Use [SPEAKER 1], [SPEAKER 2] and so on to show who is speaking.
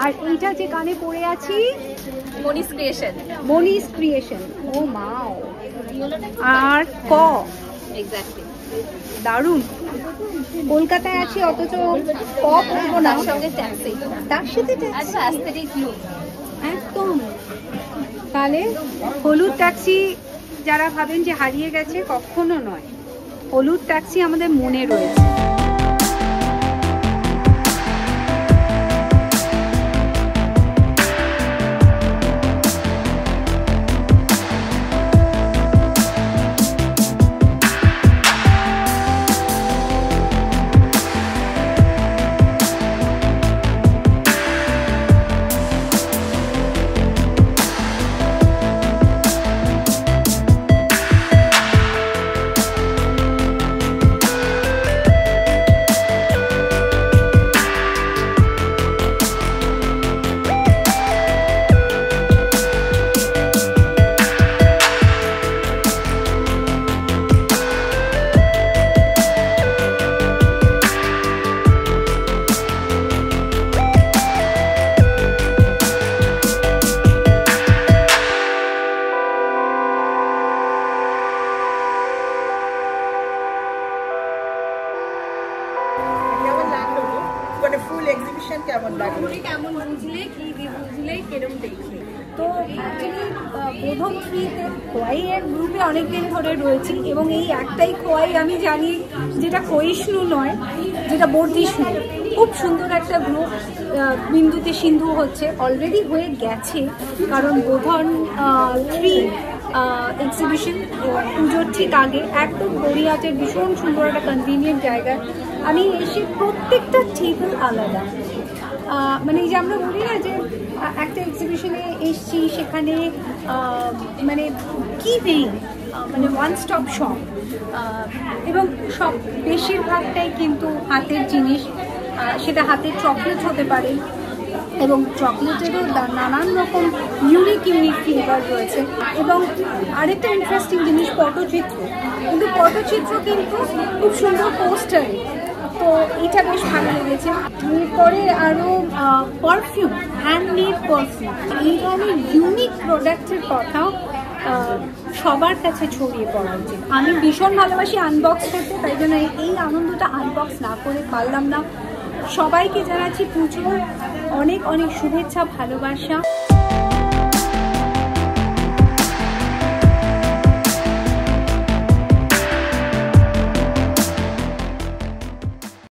[SPEAKER 1] আর এইটা যে কানে পরে আছি
[SPEAKER 2] মনিস ক্রিয়েশন।
[SPEAKER 1] মনিস ক্রিয়েশন। ও মাও। আর ক
[SPEAKER 2] এক্স্যাক্টলি
[SPEAKER 1] দারুণ। কলকাতায় আছি অথচ ক পরবো না,
[SPEAKER 2] তার সঙ্গে ট্যাক্সি,
[SPEAKER 1] তার সাথে
[SPEAKER 2] আচ্ছা অ্যাস্থেটিক লুক
[SPEAKER 1] একদম। তাহলে হলুদ ট্যাক্সি যারা ভাবেন যে হারিয়ে গেছে, কখনো নয়, হলুদ ট্যাক্সি আমাদের মনে রয়েছে।
[SPEAKER 2] কেমন বুঝলে কি বুঝলে কেরম দেখলে?
[SPEAKER 1] তো অ্যাকচুয়ালি প্রথম 3-তে খোয়াইয়ের গ্রুপে অনেকদিন ধরে রয়েছি এবং এই একটাই খোয়াই আমি জানি যেটা ক্ষয়িষ্ণু নয়, যেটা বর্ধিষ্ণু। খুব সুন্দর একটা গ্রুপ। বিন্দুতে সিন্ধু হচ্ছে, অলরেডি হয়ে গেছে, কারণ বোধন 3 এক্সিবিশন পুজোর ঠিক আগে একদম গড়িয়াহাটের ভীষণ সুন্দর একটা কনভিনিয়েন্ট জায়গায় আমি এসে প্রত্যেকটা টেবিল আলাদা। মানে এই যে আমরা বলি না যে একটা এক্সিবিশনে এসছি, সেখানে মানে কি নেই, মানে ওয়ান স্টপ শপ, এবং সব বেশিরভাগটাই কিন্তু হাতের জিনিস। সেটা হাতের চকলেট হতে পারে এবং চকলেটেরও নানান রকম ইউনিক ফ্লেভার রয়েছে। এবং আরেকটা ইন্টারেস্টিং জিনিস পটচিত্র, কিন্তু পটচিত্র কিন্তু খুব সুন্দর পোস্টারে, তো এটা বেশ ভালো লেগেছে। এরপরে আরও পারফিউম, হ্যান্ডমেড পারফিউম, এই ধরনের ইউনিক প্রোডাক্টের কথাও সবার কাছে ছড়িয়ে পড়া উচিত। আমি ভীষণ ভালোবাসি আনবক্স করতে, তাই জন্য এই আনন্দটা আনবক্স না করে পারলাম না। সবাইকে জানাচ্ছি পুজোর অনেক অনেক শুভেচ্ছা, ভালোবাসা।